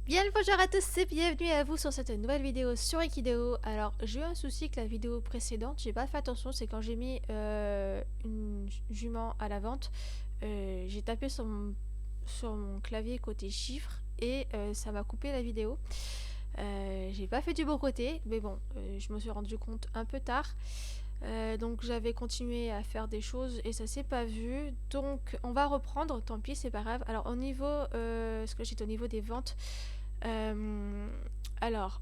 Bien le bonjour à tous et bienvenue à vous sur cette nouvelle vidéo sur Equideo. Alors j'ai eu un souci que la vidéo précédente, j'ai pas fait attention, c'est quand j'ai mis une jument à la vente, j'ai tapé sur mon clavier côté chiffres et ça m'a coupé la vidéo. J'ai pas fait du bon côté, mais bon, je me suis rendu compte un peu tard. Donc j'avais continué à faire des choses et ça s'est pas vu. Donc on va reprendre, tant pis, c'est pas grave. Alors au niveau, ce que j'étais au niveau des ventes. Euh, alors,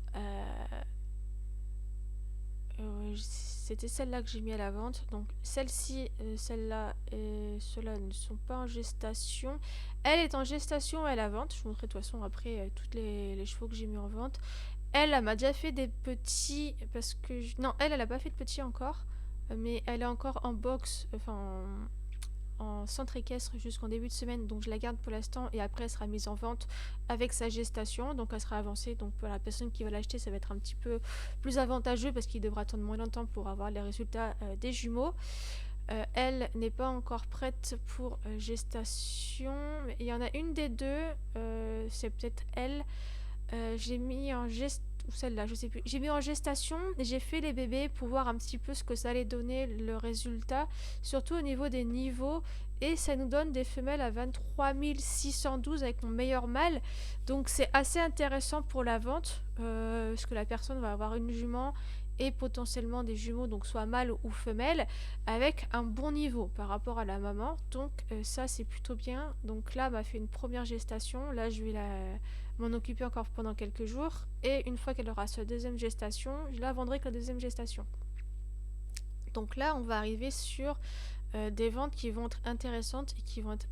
c'était celle-là que j'ai mis à la vente. Donc celle-ci, celle-là et ceux-là ne sont pas en gestation. Elle est en gestation et à la vente. Je vous montrerai de toute façon après toutes les chevaux que j'ai mis en vente. Elle m'a déjà fait des petits parce que non, elle a pas fait de petits encore, mais elle est encore en box, enfin en centre équestre jusqu'en début de semaine, donc je la garde pour l'instant et après elle sera mise en vente avec sa gestation, donc elle sera avancée, donc pour la personne qui va l'acheter ça va être un petit peu plus avantageux parce qu'il devra attendre moins longtemps pour avoir les résultats des jumeaux. Elle n'est pas encore prête pour gestation, il y en a une des deux, c'est peut-être elle. J'ai mis en gestation, ou celle-là, je sais plus. J'ai mis en gestation et j'ai fait les bébés pour voir un petit peu ce que ça allait donner le résultat, surtout au niveau des niveaux. Et ça nous donne des femelles à 23 612 avec mon meilleur mâle. Donc c'est assez intéressant pour la vente, parce que la personne va avoir une jument et potentiellement des jumeaux, donc soit mâle ou femelle, avec un bon niveau par rapport à la maman. Donc ça c'est plutôt bien. Donc là, elle m'a fait une première gestation. Là, je vais m'en occuper encore pendant quelques jours. Et une fois qu'elle aura sa deuxième gestation, je la vendrai que la deuxième gestation. Donc là, on va arriver sur des ventes qui vont être intéressantes et qui vont être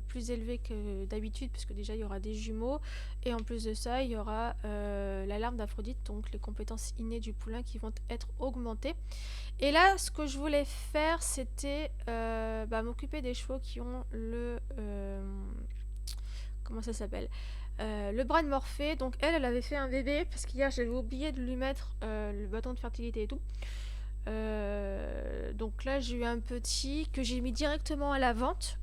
plus élevées que d'habitude, parce que déjà il y aura des jumeaux, et en plus de ça, il y aura l'alarme d'Aphrodite, donc les compétences innées du poulain qui vont être augmentées. Et là, ce que je voulais faire, c'était m'occuper des chevaux qui ont le... comment ça s'appelle, le bras de Morphée. Donc elle avait fait un bébé parce qu'hier j'avais oublié de lui mettre le bâton de fertilité et tout. Donc là j'ai eu un petit que j'ai mis directement à la vente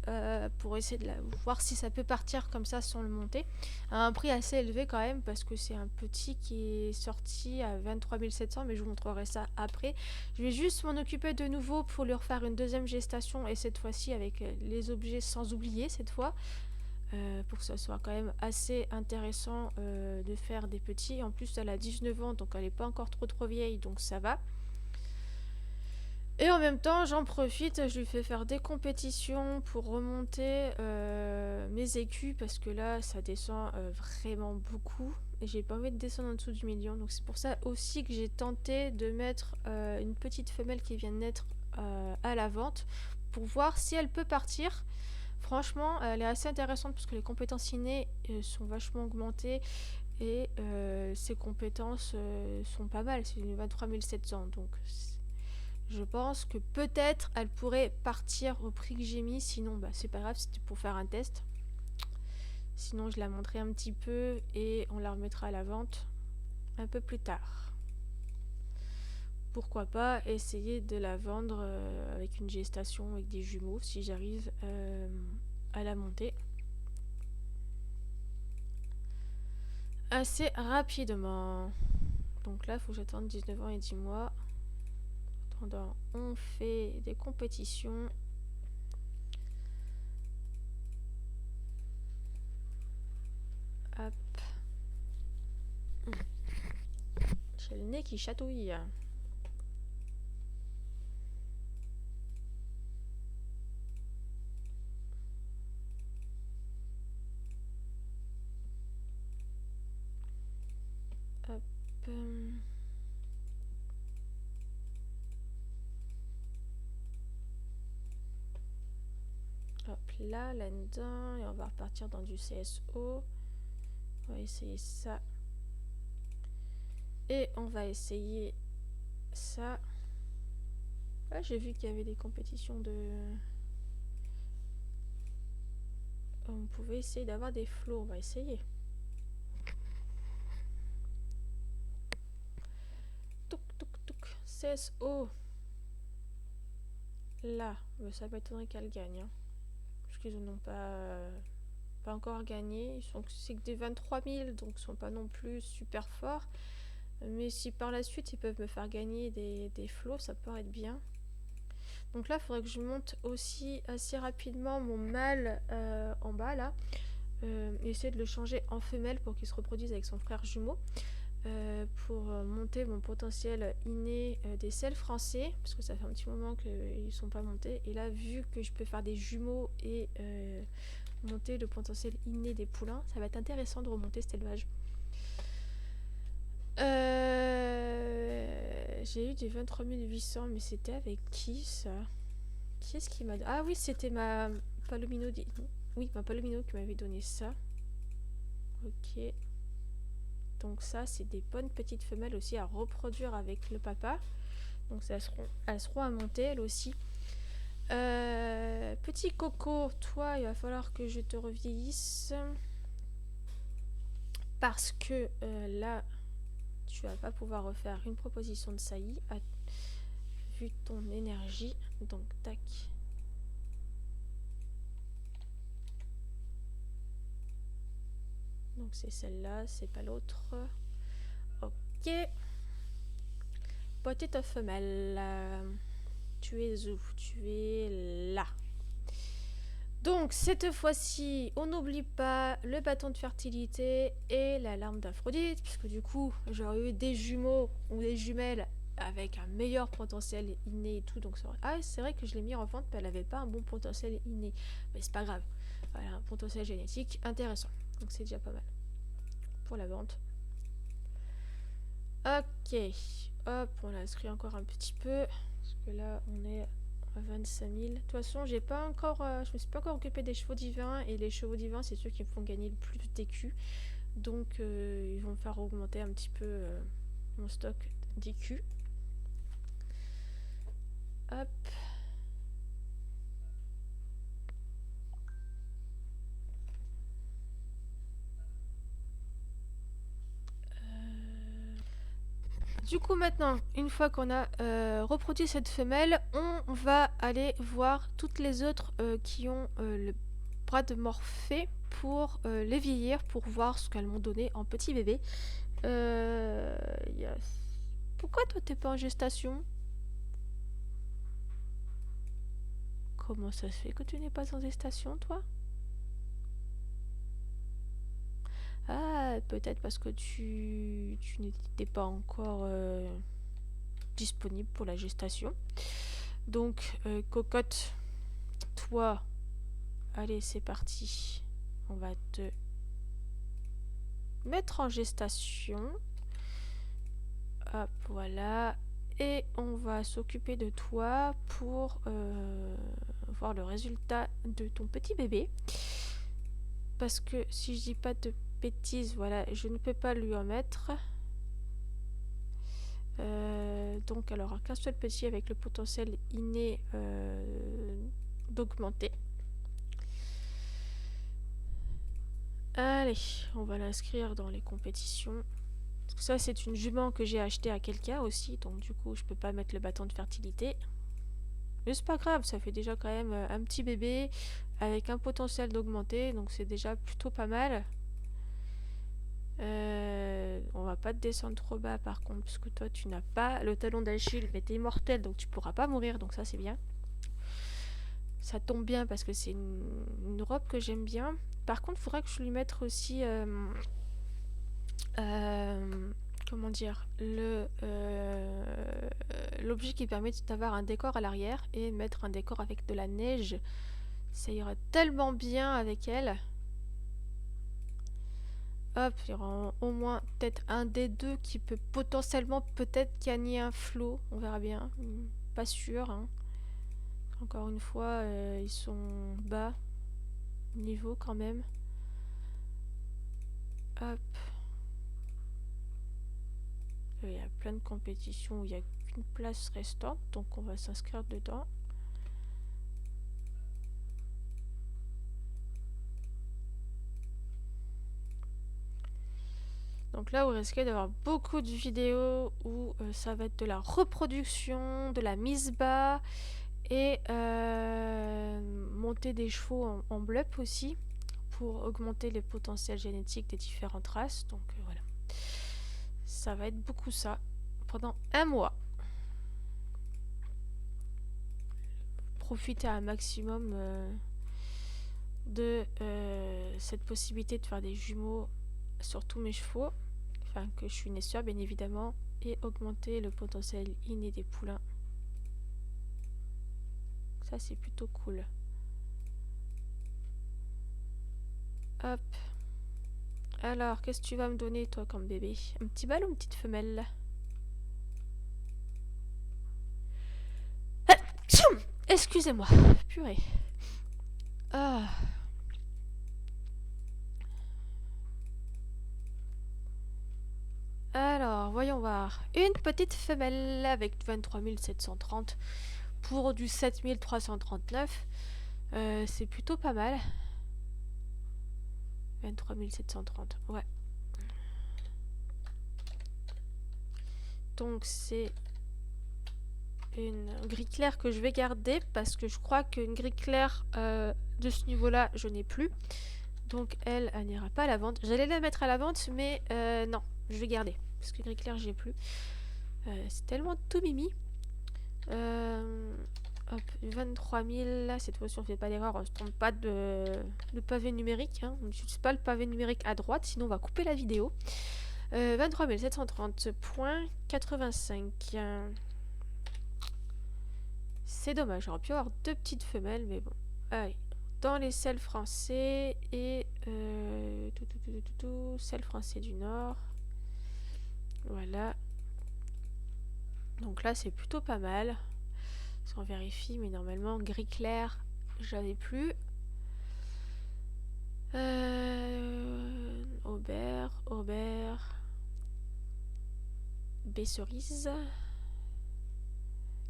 pour essayer de voir si ça peut partir comme ça sans le monter à un prix assez élevé quand même, parce que c'est un petit qui est sorti à 23 700, mais je vous montrerai ça après. Je vais juste m'en occuper de nouveau pour lui refaire une deuxième gestation, et cette fois-ci avec les objets sans oublier cette fois, pour que ça soit quand même assez intéressant de faire des petits. En plus elle a 19 ans, donc elle n'est pas encore trop vieille, donc ça va. Et en même temps j'en profite, je lui fais faire des compétitions pour remonter mes écus, parce que là ça descend vraiment beaucoup et j'ai pas envie de descendre en dessous du million. Donc c'est pour ça aussi que j'ai tenté de mettre une petite femelle qui vient de naître à la vente, pour voir si elle peut partir. Franchement, elle est assez intéressante parce que les compétences innées sont vachement augmentées, et ses compétences sont pas mal. C'est une 23 700, donc je pense que peut-être elle pourrait partir au prix que j'ai mis. Sinon, c'est pas grave, c'était pour faire un test. Sinon, je la montrerai un petit peu et on la remettra à la vente un peu plus tard. Pourquoi pas essayer de la vendre avec une gestation, avec des jumeaux, si j'arrive à la monter assez rapidement. Donc là, il faut que j'attende 19 ans et 10 mois. En attendant, on fait des compétitions. Hop. J'ai le nez qui chatouille. Hop. Hop là-dedans. Et on va repartir dans du CSO. On va essayer ça. Et on va essayer ça. Ah, j'ai vu qu'il y avait des compétitions de... On pouvait essayer d'avoir des flots. On va essayer. Touk, touk, touk. CSO. Là. Mais ça m'étonnerait qu'elle gagne. Parce qu'ils n'ont pas pas encore gagné. C'est que des 23 000, donc ils sont pas non plus super forts. Mais si par la suite ils peuvent me faire gagner des flots, ça peut être bien. Donc là, il faudrait que je monte aussi assez rapidement mon mâle en bas là. Essayer de le changer en femelle pour qu'il se reproduise avec son frère jumeau. Pour monter mon potentiel inné des sels français, parce que ça fait un petit moment qu'ils ne sont pas montés. Et là, vu que je peux faire des jumeaux et monter le potentiel inné des poulains, ça va être intéressant de remonter cet élevage. J'ai eu des 23 800, mais c'était avec qui ça? Qui est-ce qui m'a... Ah oui, c'était ma Palomino. Oui, ma Palomino qui m'avait donné ça. Ok. Donc ça, c'est des bonnes petites femelles aussi à reproduire avec le papa. Donc elles seront à monter, elles aussi. Petit coco, toi, il va falloir que je te revieillisse. Parce que là, tu vas pas pouvoir refaire une proposition de saillie vu ton énergie. Donc, tac. Donc c'est celle-là, c'est pas l'autre. Ok. Petite femelle. Tu es où? Tu es là. Donc cette fois-ci, on n'oublie pas le bâton de fertilité et la larme d'Aphrodite, puisque du coup, j'aurais eu des jumeaux ou des jumelles avec un meilleur potentiel inné et tout. Donc ah, c'est vrai que je l'ai mis en vente, mais elle n'avait pas un bon potentiel inné. Mais c'est pas grave. Voilà, un potentiel génétique intéressant. Donc c'est déjà pas mal pour la vente. Ok. Hop, on l'inscrit encore un petit peu. Parce que là, on est à 25 000. De toute façon, je me suis pas encore occupé des chevaux divins. Et les chevaux divins, c'est ceux qui me font gagner le plus d'écus. Donc, ils vont me faire augmenter un petit peu mon stock d'écus. Hop. Du coup, maintenant, une fois qu'on a reproduit cette femelle, on va aller voir toutes les autres qui ont le bras de Morphée pour les vieillir, pour voir ce qu'elles m'ont donné en petit bébé. Yes. Pourquoi toi t'es pas en gestation? Comment ça se fait que tu n'es pas en gestation, toi? Ah, peut-être parce que tu n'étais pas encore disponible pour la gestation. Donc, cocotte, toi, allez, c'est parti. On va te mettre en gestation. Hop, voilà. Et on va s'occuper de toi pour voir le résultat de ton petit bébé. Parce que si je dis pas de bêtises, voilà, je ne peux pas lui en mettre. Donc elle aura qu'un seul petit avec le potentiel inné d'augmenter. Allez, on va l'inscrire dans les compétitions. Ça, c'est une jument que j'ai achetée à quelqu'un aussi, donc du coup, je peux pas mettre le bâton de fertilité. Mais c'est pas grave, ça fait déjà quand même un petit bébé avec un potentiel d'augmenter, donc c'est déjà plutôt pas mal. On va pas te descendre trop bas par contre, parce que toi, tu n'as pas le talon d'Achille, mais t'es immortel, donc tu pourras pas mourir, donc ça, c'est bien. Ça tombe bien parce que c'est une robe que j'aime bien. Par contre, il faudrait que je lui mette aussi... comment dire, l'objet qui permet d'avoir un décor à l'arrière et mettre un décor avec de la neige, ça ira tellement bien avec elle. Hop, il y aura au moins peut-être un des deux qui peut potentiellement peut-être gagner un flot, on verra bien, pas sûr, hein. Encore une fois, ils sont bas niveau quand même. Hop. Il y a plein de compétitions où il n'y a qu'une place restante, donc on va s'inscrire dedans. Donc là, vous risquez d'avoir beaucoup de vidéos où ça va être de la reproduction, de la mise bas et monter des chevaux en blup aussi pour augmenter les potentiels génétiques des différentes races. Donc voilà. Ça va être beaucoup ça pendant un mois. Profiter un maximum de cette possibilité de faire des jumeaux sur tous mes chevaux. Enfin, que je suis naisseur, bien évidemment. Et augmenter le potentiel inné des poulains. Ça, c'est plutôt cool. Hop. Alors, qu'est-ce que tu vas me donner, toi, comme bébé? Un petit mâle ou une petite femelle? Ah, tchoum, excusez-moi. Purée. Ah. Alors, voyons voir. Une petite femelle avec 23 730 pour du 7 339. C'est plutôt pas mal. 23 730, ouais. Donc c'est une gris clair que je vais garder parce que je crois qu'une gris claire de ce niveau-là, je n'ai plus. Donc elle n'ira pas à la vente. J'allais la mettre à la vente, mais non, je vais garder. Parce que gris clair, j'ai plus. C'est tellement tout mimi. Hop, 23 000, là, cette fois-ci on fait pas d'erreur, on se trompe pas de pavé numérique, hein. On n'utilise pas le pavé numérique à droite, sinon on va couper la vidéo. 23 730 points, 85. C'est dommage, j'aurais pu avoir deux petites femelles, mais bon. Allez, dans les sels français et sels français du Nord. Voilà. Donc là, c'est plutôt pas mal. On vérifie, mais normalement, gris clair, j'avais plus. Aubert, baie cerise.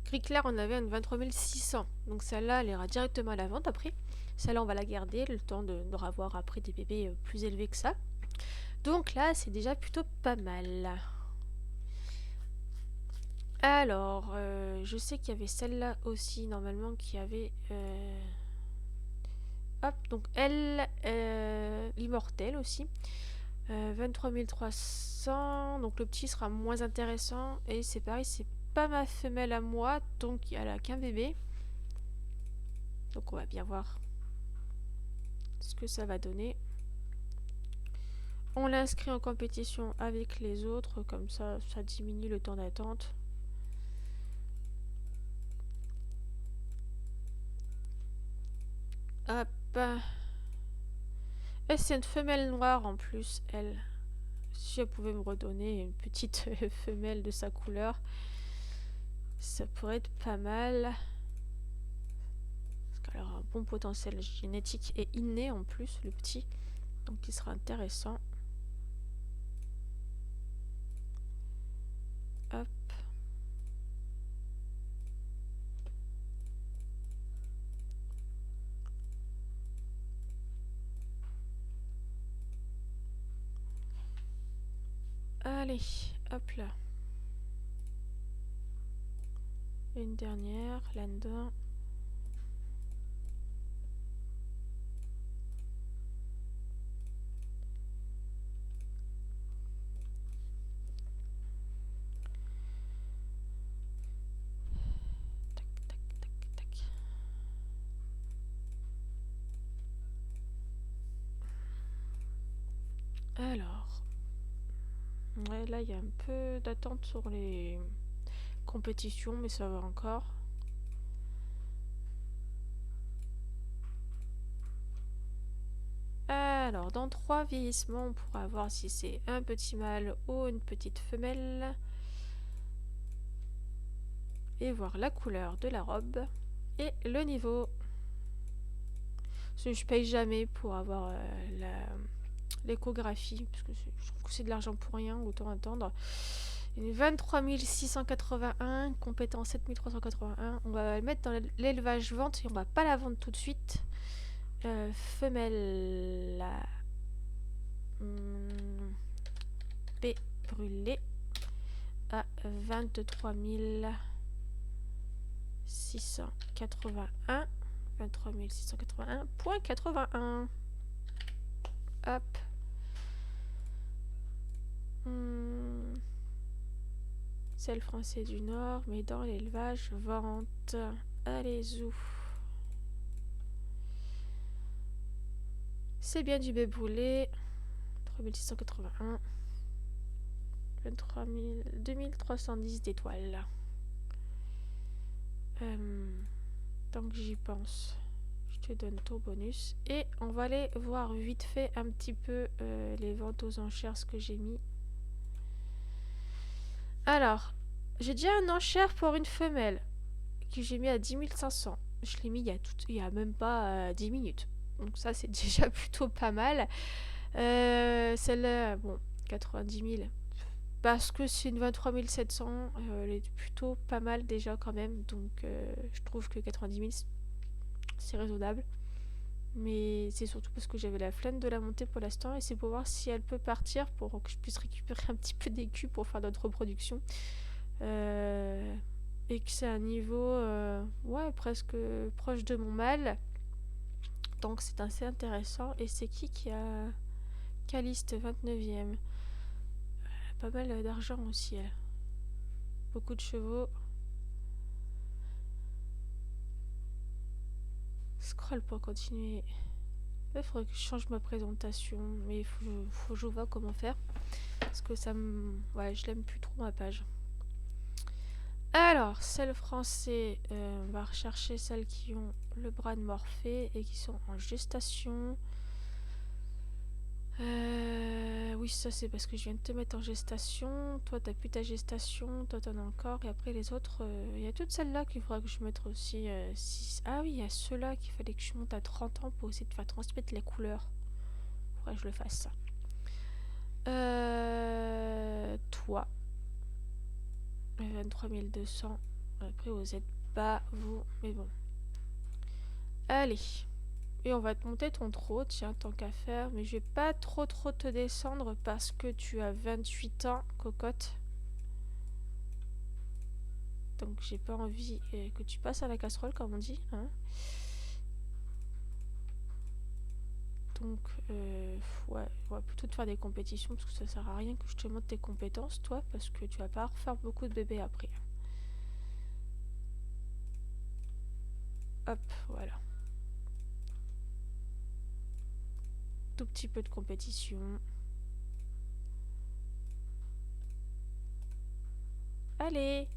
Gris clair, on avait une 23 600. Donc celle-là, elle ira directement à la vente après. Celle-là, on va la garder, le temps de revoir après des bébés plus élevés que ça. Donc là, c'est déjà plutôt pas mal. Alors, je sais qu'il y avait celle-là aussi, normalement, qui avait... Hop, donc elle, l'immortel aussi. 23 300, donc le petit sera moins intéressant. Et c'est pareil, c'est pas ma femelle à moi, donc elle a qu'un bébé. Donc on va bien voir ce que ça va donner. On l'inscrit en compétition avec les autres, comme ça, ça diminue le temps d'attente. Hop. Et c'est une femelle noire en plus, elle. Si elle pouvait me redonner une petite femelle de sa couleur, ça pourrait être pas mal. Parce qu'elle aura un bon potentiel génétique et inné en plus, le petit. Donc il sera intéressant. Hop. Allez, hop là. Une dernière, là-dedans. Tac, tac, tac, tac. Alors. Ouais, là, il y a un peu d'attente sur les compétitions, mais ça va encore. Alors, dans 3 vieillissements, on pourra voir si c'est un petit mâle ou une petite femelle. Et voir la couleur de la robe. Et le niveau. Parce que je paye jamais pour avoir l'échographie. Parce que je trouve que c'est de l'argent pour rien, autant attendre. Une 23 681, compétence 7381. On va le mettre dans l'élevage vente et on va pas la vendre tout de suite. Femelle B brûlée à 23 681. 23 681.81. Hop. C'est le français du Nord, mais dans l'élevage, vente. Allez, où? C'est bien du béboulé. 3681. 23 000, 2310 d'étoiles. Tant que j'y pense, je te donne ton bonus. Et on va aller voir vite fait un petit peu les ventes aux enchères, ce que j'ai mis. Alors, j'ai déjà une enchère pour une femelle que j'ai mis à 10 500. Je l'ai mis il y a même pas 10 minutes. Donc ça, c'est déjà plutôt pas mal. Celle-là, bon, 90 000. Parce que c'est une 23 700, elle est plutôt pas mal déjà quand même. Donc je trouve que 90 000, c'est raisonnable. Mais c'est surtout parce que j'avais la flemme de la monter pour l'instant. Et c'est pour voir si elle peut partir pour que je puisse récupérer un petit peu d'écus pour faire notre reproduction. Et que c'est un niveau ouais, presque proche de mon mâle. Donc c'est assez intéressant. Et c'est qui a Caliste 29e? Pas mal d'argent aussi, elle. Beaucoup de chevaux. Scroll pour continuer. Il faudrait que je change ma présentation. Mais il faut que je vois comment faire. Parce que ça me... Ouais, je l'aime plus trop ma page. Alors, celles français, on va rechercher celles qui ont le bras de Morphée et qui sont en gestation. Oui, ça c'est parce que je viens de te mettre en gestation. Toi, t'as plus ta gestation. Toi, t'en as encore. Et après, les autres, il y a toutes celles-là qu'il faudra que je mette aussi. Ah oui, il y a ceux-là qu'il fallait que je monte à 30 ans pour essayer de faire transmettre les couleurs. Faudrait que je le fasse, ça. Toi. 23 200. Après, vous êtes pas, vous. Mais bon. Allez. Et on va te monter ton trot, tiens, tant qu'à faire. Mais je vais pas trop te descendre parce que tu as 28 ans, cocotte. Donc j'ai pas envie que tu passes à la casserole, comme on dit. Hein. Donc, ouais, on va plutôt te faire des compétitions parce que ça sert à rien que je te montre tes compétences, toi, parce que tu vas pas refaire beaucoup de bébés après. Hop, voilà. Tout petit peu de compétition. Allez!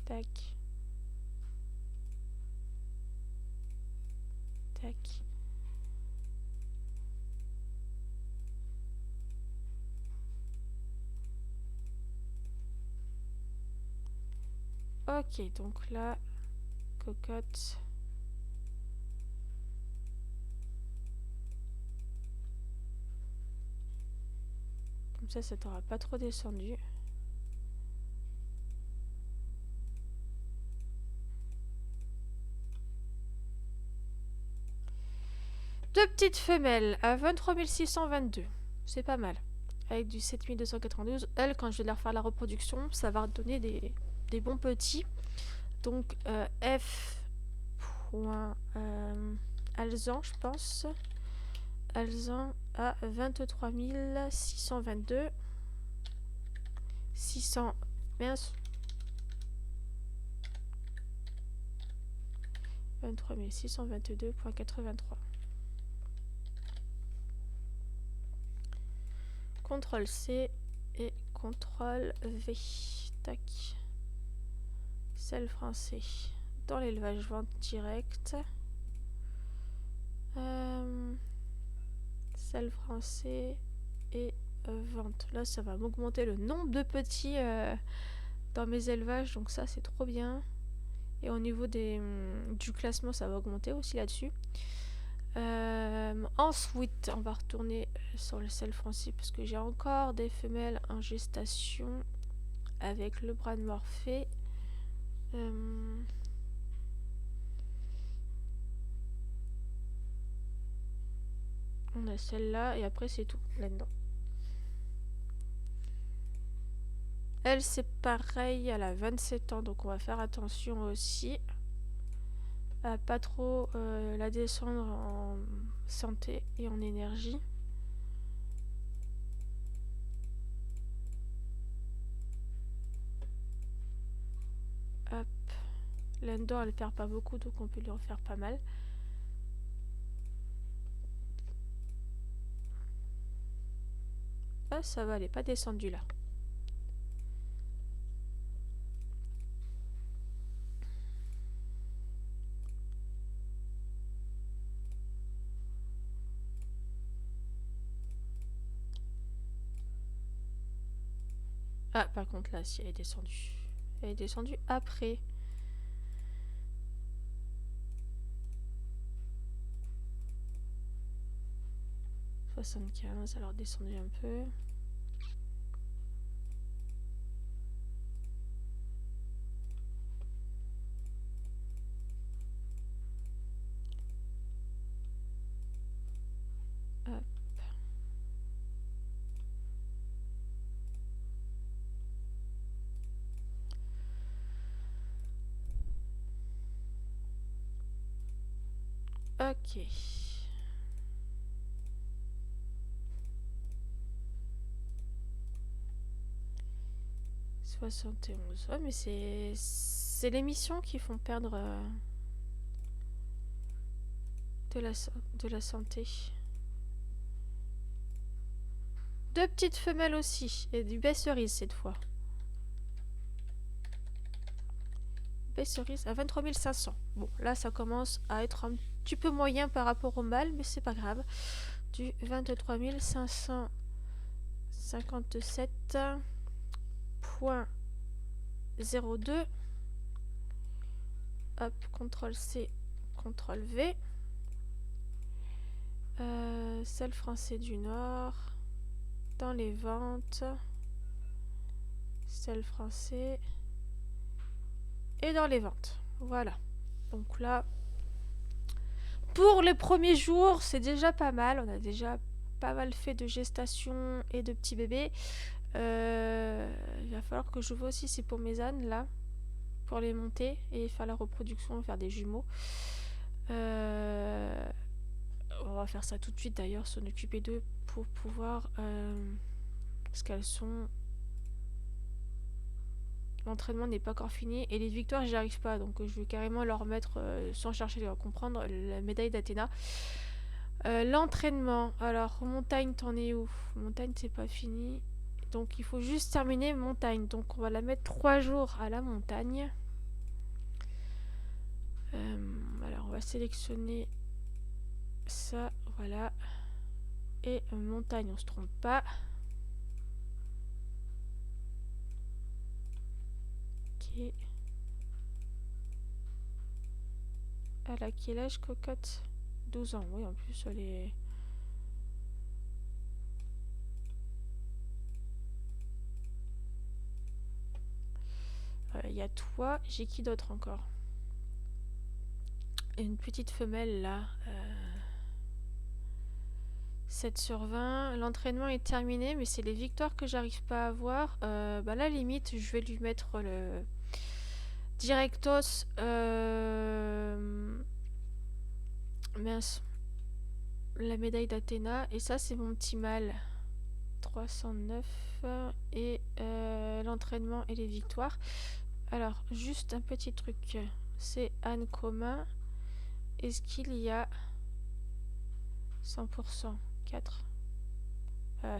Tac. Tac. Ok, donc là, cocotte. Comme ça t'aura pas trop descendu. Deux petites femelles à 23 622. C'est pas mal. Avec du 7292. Elle, quand je vais leur faire la reproduction, ça va donner des bons petits. Donc, F. Alzan, je pense. Alzan à 23 622. 600. Mince. 23 622.83. CTRL C et CTRL V. Tac. Celle français. Dans l'élevage vente directe. Celle français et vente. Là, ça va m'augmenter le nombre de petits dans mes élevages. Donc ça, c'est trop bien. Et au niveau du classement, ça va augmenter aussi là-dessus. Ensuite, on va retourner sur le sel français parce que j'ai encore des femelles en gestation avec le bras de Morphée. On a celle-là et après c'est tout là-dedans. Elle, c'est pareil, elle a 27 ans, donc on va faire attention aussi. à pas trop la descendre en santé et en énergie. Hop. Là-dedans, elle perd pas beaucoup, donc on peut lui en faire pas mal. Ah, ça va, elle est pas descendue là. Ah, par contre, là, si elle est descendue. Elle est descendue après. « 75, alors descendu un peu. Hop. Ok. « 71. Ouais, mais c'est les missions qui font perdre de la santé. Deux petites femelles aussi. Et du baie cerise cette fois. Baie cerise à 23 500. Bon, là ça commence à être un petit peu moyen par rapport au mâle, mais c'est pas grave. Du 23 557.02. Hop, CTRL C, CTRL V. Seul français du Nord. Dans les ventes. Seul français. Et dans les ventes. Voilà. Donc là, pour les premiers jours, c'est déjà pas mal. On a déjà pas mal fait de gestation et de petits bébés. Il va falloir que je vois aussi, c'est pour mes ânes là, pour les monter et faire la reproduction, faire des jumeaux. On va faire ça tout de suite d'ailleurs, s'en occuper d'eux pour pouvoir, parce qu'elles sont... L'entraînement n'est pas encore fini et les victoires j'y arrive pas, donc je vais carrément leur mettre, sans chercher à comprendre, la médaille d'Athéna. L'entraînement, alors montagne t'en es où? Montagne c'est pas fini, donc il faut juste terminer montagne, donc on va la mettre 3 jours à la montagne. Alors on va sélectionner ça, voilà, et montagne on se trompe pas. Ok. Elle a quel âge, cocotte? 12 ans, oui, en plus elle est... Il y a toi, j'ai qui d'autre encore? Une petite femelle là. 7 sur 20. L'entraînement est terminé, mais c'est les victoires que j'arrive pas à avoir. Bah là, limite, je vais lui mettre le Directos. Mince. La médaille d'Athéna. Et ça, c'est mon petit mâle. 309. Et l'entraînement et les victoires. Alors, juste un petit truc. C'est Anne commun. Est-ce qu'il y a 100% 4?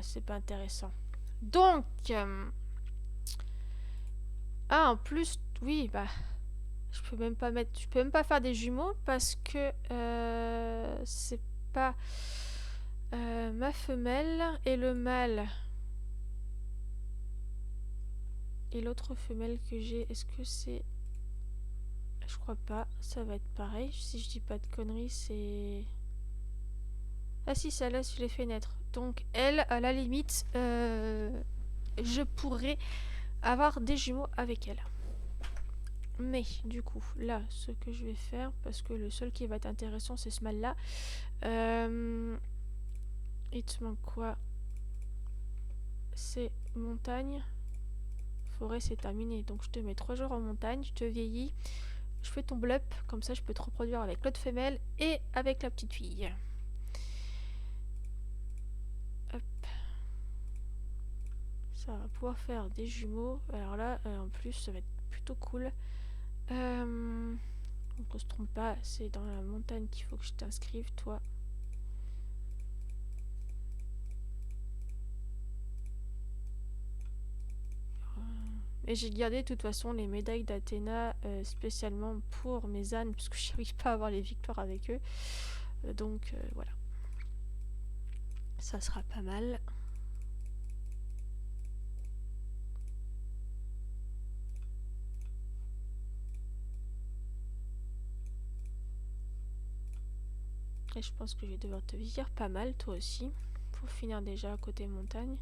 C'est pas intéressant. Donc, en plus, oui, bah, je peux même pas mettre, je peux même pas faire des jumeaux parce que c'est pas ma femelle et le mâle et l'autre femelle que j'ai. Est-ce que c'est, je crois pas. Ça va être pareil. Si je dis pas de conneries, c'est... Ah si, celle-là, je l'ai fait naître. Donc elle, à la limite, je pourrais avoir des jumeaux avec elle. Mais du coup, là, ce que je vais faire, parce que le seul qui va être intéressant, c'est ce mâle-là. Il te manque quoi? C'est montagne. Forêt, c'est terminé. Donc je te mets 3 jours en montagne, je te vieillis. je fais ton blup, comme ça je peux te reproduire avec l'autre femelle et avec la petite fille. Hop. Ça va pouvoir faire des jumeaux. Alors là, en plus, ça va être plutôt cool. Donc on se trompe pas, c'est dans la montagne qu'il faut que je t'inscrive, toi. Et j'ai gardé de toute façon les médailles d'Athéna spécialement pour mes ânes, parce que je n'arrive pas à avoir les victoires avec eux. Donc voilà. Ça sera pas mal. Et je pense que je vais devoir te vieillir pas mal, toi aussi, pour finir déjà à côté montagne.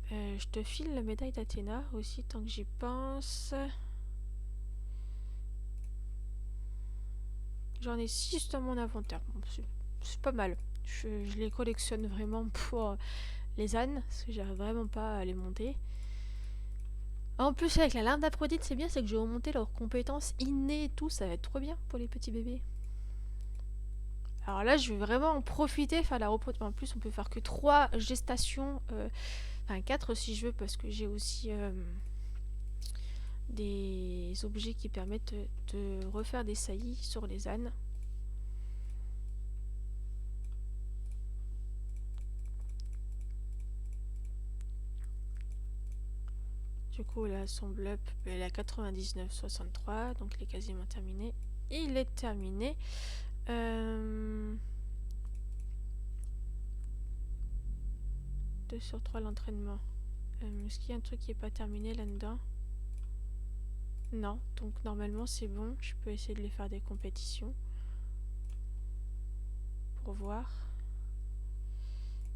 Je te file la médaille d'Athéna aussi, tant que j'y pense. J'en ai 6 dans mon inventaire. Bon, c'est pas mal. Je les collectionne vraiment pour les ânes, parce que j'arrive vraiment pas à les monter. En plus, avec la larme d'Aphrodite, c'est bien, c'est que je vais remonter leurs compétences innées et tout, ça va être trop bien pour les petits bébés. Alors là, je vais vraiment en profiter, faire la reproduction. En plus, on peut faire que 3 gestations, enfin 4 si je veux, parce que j'ai aussi des objets qui permettent de refaire des saillies sur les ânes. Du coup, là, son blup, elle est à 99,63, donc il est quasiment terminé. Il est terminé. 2 sur 3 l'entraînement. Est-ce qu'il y a un truc qui n'est pas terminé là-dedans? Non, donc normalement c'est bon. Je peux essayer de les faire des compétitions. Pour voir.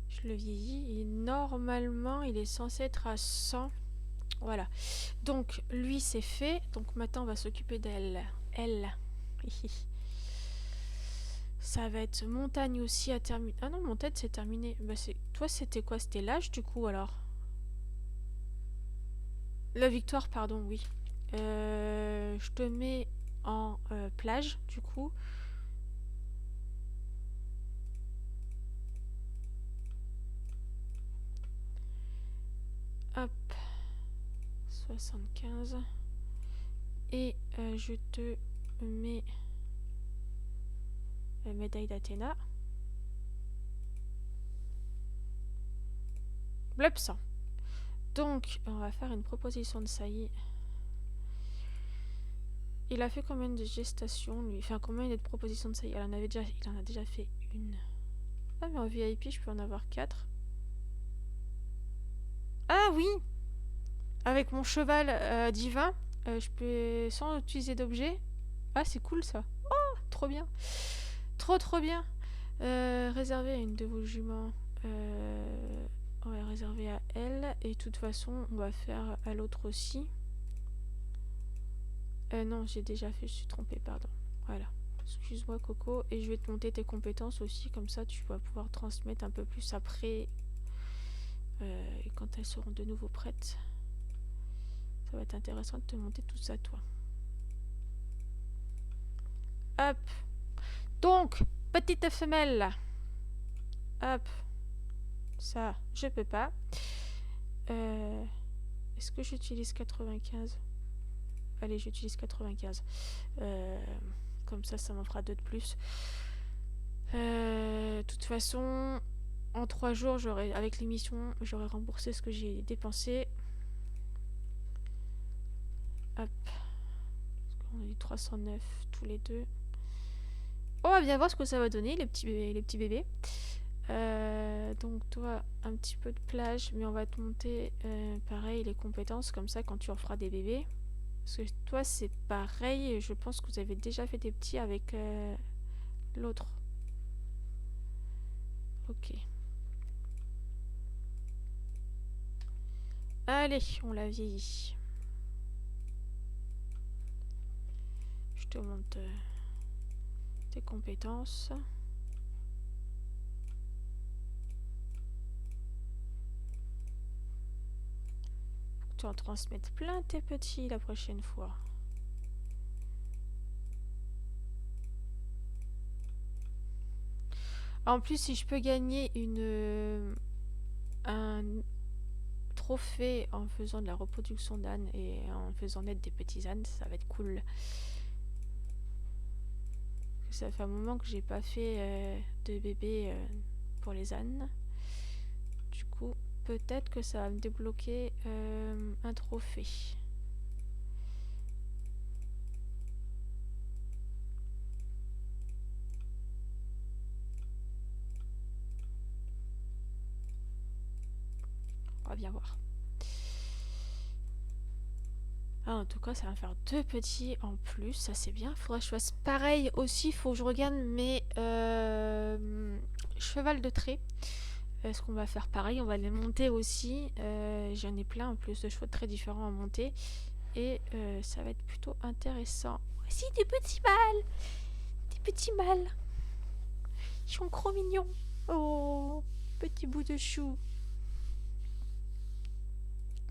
Je le vieillis et normalement il est censé être à 100. Voilà. Donc lui c'est fait. Donc maintenant on va s'occuper d'elle. Elle. Ça va être montagne aussi à terminer. Ah non, montagne c'est terminé. Bah, toi c'était quoi? C'était l'âge du coup alors? La victoire, pardon, oui. Je te mets en plage du coup. Hop. 75. Et je te mets la médaille d'Athéna. Blop 100. Donc, on va faire une proposition de saillie. Il a fait combien de gestations, lui? Enfin, combien de propositions de saillie? Il en a déjà fait une. Ah, mais en VIP, je peux en avoir 4. Ah oui! Avec mon cheval divin, je peux, sans utiliser d'objet. Ah, c'est cool ça. Oh, trop bien. Trop bien. Réservé à une de vos juments. On va réserver à elle. Et de toute façon, on va faire à l'autre aussi. Non, j'ai déjà fait, je suis trompée, pardon. Voilà. Excuse-moi, Coco. Et je vais te monter tes compétences aussi. Comme ça, tu vas pouvoir transmettre un peu plus après. Et quand elles seront de nouveau prêtes. Ça va être intéressant de te monter tout ça, toi. Hop. Donc, petite femelle. Hop. Ça, je peux pas. Est-ce que j'utilise 95? Allez, j'utilise 95. Comme ça m'en fera 2 de plus. De toute façon, en 3 jours, avec l'émission, j'aurais remboursé ce que j'ai dépensé. Hop. On a eu 309 tous les deux. On va bien voir ce que ça va donner, les petits bébés. Donc toi, un petit peu de plage, mais on va te monter pareil les compétences, comme ça quand tu en feras des bébés. Parce que toi c'est pareil, je pense que vous avez déjà fait des petits avec l'autre. Ok. Allez, on l'a vieilli. Je te monte tes compétences. Tu en transmettes plein tes petits la prochaine fois. En plus, si je peux gagner un trophée en faisant de la reproduction d'ânes et en faisant naître des petits ânes, ça va être cool. Ça fait un moment que j'ai pas fait de bébé pour les ânes. Du coup, peut-être que ça va me débloquer un trophée. On va bien voir. Ah, en tout cas, ça va me faire 2 petits en plus. Ça, c'est bien. Faudrait que je fasse pareil aussi. Faut que je regarde mes cheval de trait. Est-ce qu'on va faire pareil? On va les monter aussi. J'en ai plein en plus de chevaux très différents à monter. Et ça va être plutôt intéressant. Voici des petits mâles. Des petits mâles. Ils sont trop mignons. Oh, petit bout de chou.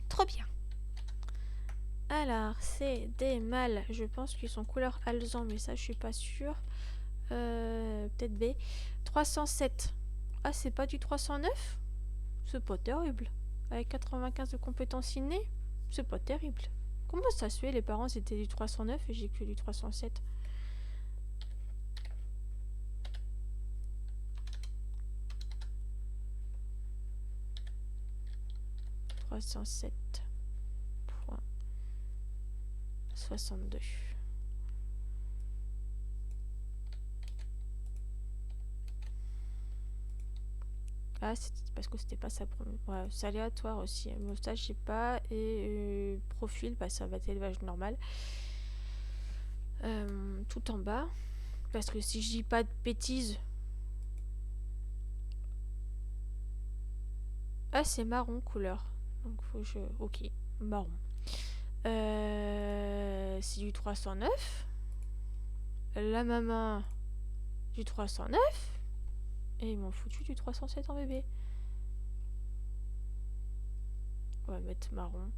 Trop bien. Alors, c'est des mâles. Je pense qu'ils sont couleur alezan, mais ça, je suis pas sûre. Peut-être B. 307. Ah, c'est pas du 309? C'est pas terrible. Avec 95 de compétences innées, c'est pas terrible. Comment ça se fait? Les parents c'était du 309 et j'ai que du 307. « 307.62. Ah, c'est parce que c'était pas sa première. Ouais, c'est aléatoire aussi. Moustache, j'ai pas. Et profil, bah, ça va être élevage normal. Tout en bas. Parce que si je dis pas de bêtises. Ah, c'est marron couleur. Donc faut que je. Ok, marron. C'est du 309. La maman du 309. Et ils m'ont foutu du 307 en bébé. On va mettre marron.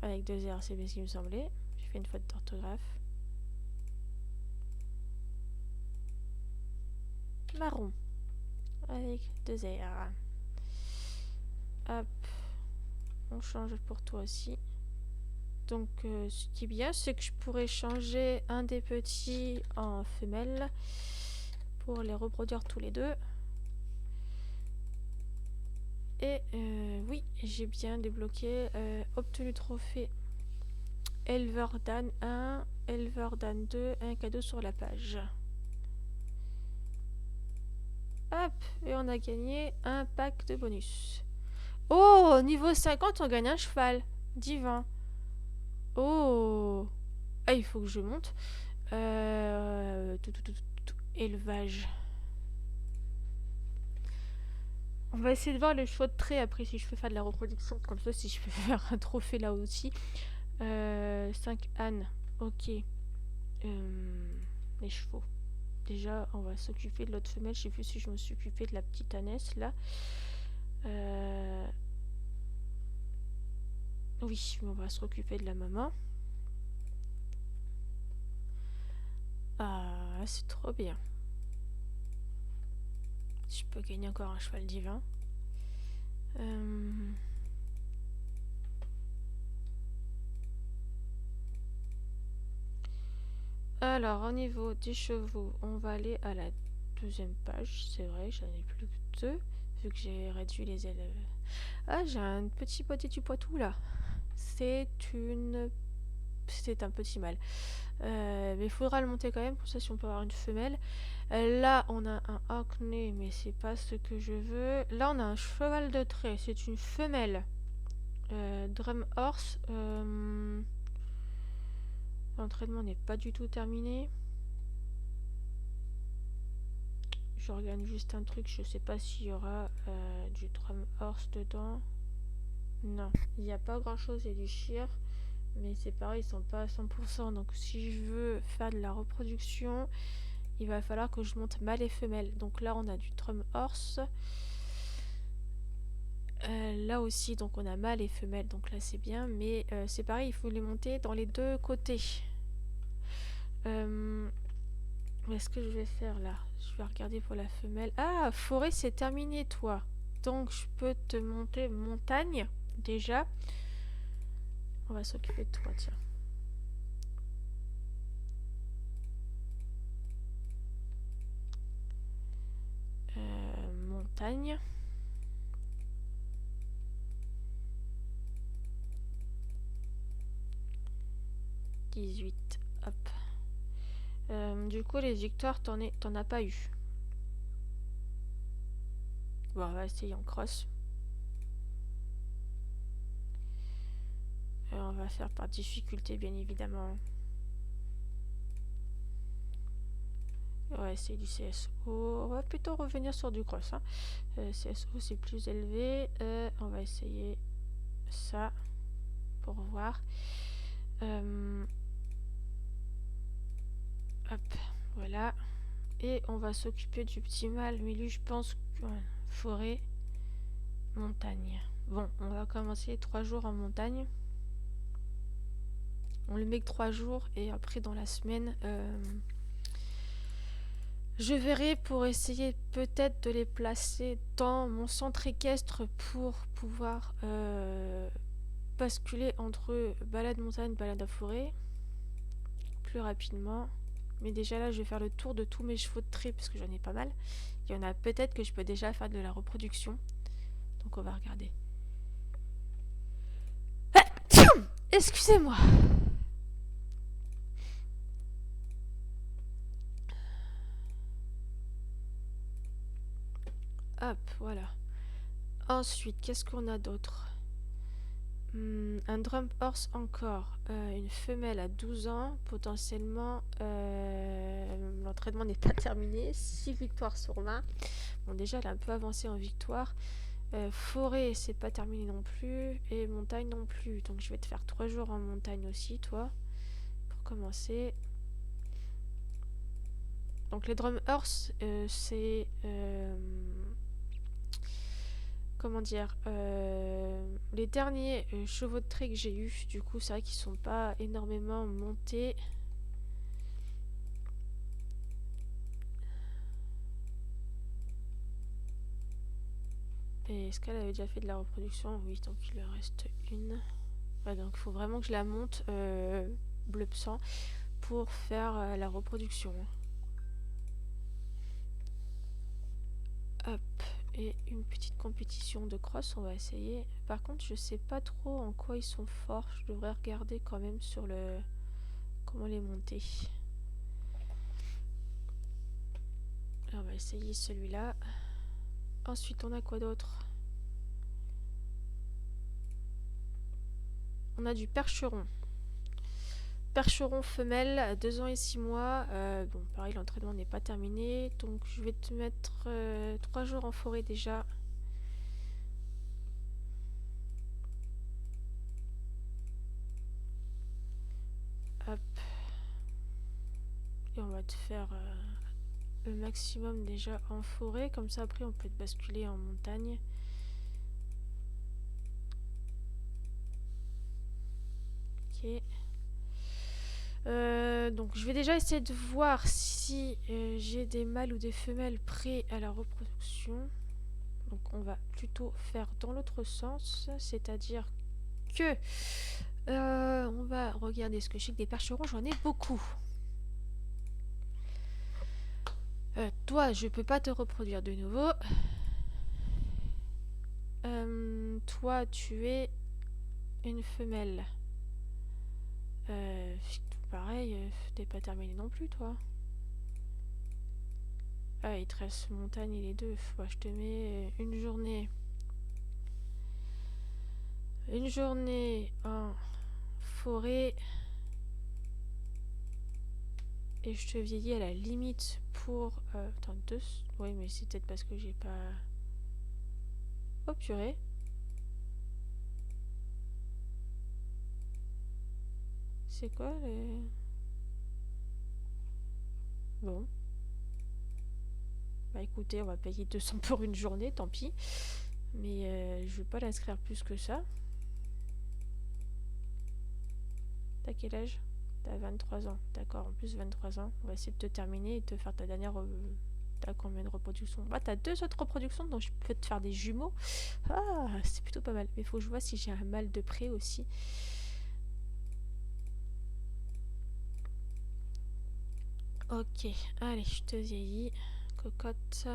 Avec 2 R, c'est bien ce qui me semblait. J'ai fait une faute d'orthographe. Marron. Avec 2 R. Hop. On change pour toi aussi. Donc, ce qui est bien, c'est que je pourrais changer un des petits en femelle pour les reproduire tous les deux. Et oui, j'ai bien débloqué, obtenu trophée éleveur d'âne 1, éleveur d'âne 2, un cadeau sur la page. Hop, et on a gagné un pack de bonus. Oh, niveau 50, on gagne un cheval. Divin. Oh. Ah, il faut que je monte. Élevage. On va essayer de voir les chevaux de trait après si je peux faire de la reproduction. Comme ça, si je peux faire un trophée là aussi. 5 ânes. Ok. Les chevaux. Déjà, on va s'occuper de l'autre femelle. Je sais plus si je me suis occupée de la petite ânesse là. Oui, on va se occuper de la maman. Ah, c'est trop bien. Je peux gagner encore un cheval divin. Alors, au niveau des chevaux, on va aller à la 2e page. C'est vrai, j'en ai plus que 2, vu que j'ai réduit les élèves. Ah, j'ai un petit body du Poitou là. C'est un petit mâle. Mais il faudra le monter quand même, pour ça si on peut avoir une femelle. Là, on a un Hackney, mais c'est pas ce que je veux. Là, on a un cheval de trait, c'est une femelle. Drum Horse. L'entraînement n'est pas du tout terminé. Je regarde juste un truc, je sais pas s'il y aura du Drum Horse dedans. Non, il n'y a pas grand chose, il y a du shear. Mais c'est pareil, ils sont pas à 100%. Donc si je veux faire de la reproduction, il va falloir que je monte mâle et femelle. Donc là, on a du Drum Horse. Là aussi, donc on a mâle et femelle, donc là c'est bien, mais c'est pareil, il faut les monter dans les deux côtés. Est-ce que je vais faire là? Je vais regarder pour la femelle. Ah, forêt, c'est terminé, toi. Donc je peux te monter montagne, déjà. On va s'occuper de toi, tiens. Montagne. 18. Hop. Du coup, les victoires, t'en as pas eu. Bon, on va essayer en cross. On va faire par difficulté, bien évidemment. On va essayer du CSO. On va plutôt revenir sur du cross. Hein. CSO, c'est plus élevé. On va essayer ça pour voir. Hop, voilà. Et on va s'occuper du petit mâle. Mais lui, je pense que... forêt, montagne. Bon, on va commencer 3 jours en montagne. On le met que 3 jours. Et après, dans la semaine... je verrai pour essayer peut-être de les placer dans mon centre équestre pour pouvoir basculer entre balade montagne, balade à forêt plus rapidement. Mais déjà là, je vais faire le tour de tous mes chevaux de trait parce que j'en ai pas mal. Il y en a peut-être que je peux déjà faire de la reproduction. Donc on va regarder. Excusez-moi. Hop, voilà. Ensuite, qu'est-ce qu'on a d'autre? Un drum horse encore. Une femelle à 12 ans. Potentiellement, l'entraînement n'est pas terminé. 6 victoires sur 20. Bon, déjà, elle a un peu avancé en victoire. Forêt, c'est pas terminé non plus. Et montagne non plus. Donc, je vais te faire 3 jours en montagne aussi, toi. Pour commencer. Donc, les drum horse, c'est... comment dire, les derniers chevaux de trait que j'ai eu, du coup c'est vrai qu'ils sont pas énormément montés. Et est-ce qu'elle avait déjà fait de la reproduction? Oui, donc il lui reste une. Ouais, donc il faut vraiment que je la monte bleu sang pour faire la reproduction. Hop, et une petite compétition de cross, on va essayer. Par contre, je sais pas trop en quoi ils sont forts. Je devrais regarder quand même sur le... comment les monter. Alors, on va essayer celui-là. Ensuite, on a quoi d'autre? On a du percheron. Percheron femelle, 2 ans et 6 mois. Bon, pareil, l'entraînement n'est pas terminé. Donc, je vais te mettre 3 jours en forêt déjà. Hop. Et on va te faire le maximum déjà en forêt. Comme ça, après, on peut te basculer en montagne. Ok. Donc je vais déjà essayer de voir si j'ai des mâles ou des femelles prêts à la reproduction. Donc on va plutôt faire dans l'autre sens, c'est-à-dire que on va regarder ce que je sais que des percherons, j'en ai beaucoup. Toi, je peux pas te reproduire de nouveau. Toi, tu es une femelle. Pareil, t'es pas terminé non plus, toi. Ah, il te reste montagne et les deux. Ouais, je te mets une journée. Une journée en forêt. Et je te vieillis à la limite pour... attends, 2... Oui, mais c'est peut-être parce que j'ai pas... Oh, purée. C'est quoi les... Bon. Bah écoutez, on va payer 200 pour une journée, tant pis. Mais je veux pas l'inscrire plus que ça. T'as quel âge? T'as 23 ans. D'accord, en plus 23 ans. On va essayer de te terminer et de te faire ta dernière... T'as combien de reproductions? Bah, t'as 2 autres reproductions, donc je peux te faire des jumeaux. Ah, c'est plutôt pas mal. Mais il faut que je vois si j'ai un mâle de près aussi. Ok, allez, je te vieillis. Cocotte.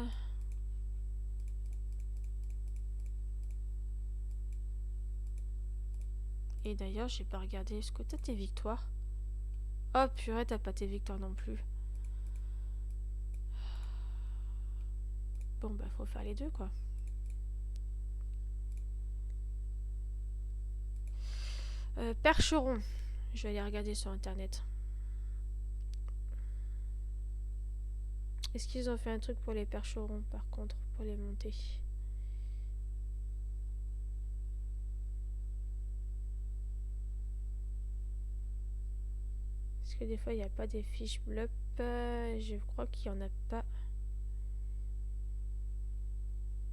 Et d'ailleurs, j'ai pas regardé. Est-ce que t'as tes victoires? Oh purée, t'as pas tes victoires non plus. Bon, bah, faut faire les deux, quoi. Percheron. Je vais aller regarder sur internet. Est-ce qu'ils ont fait un truc pour les percherons, par contre, pour les monter? Parce que des fois, il n'y a pas des fiches bleues. Je crois qu'il n'y en a pas.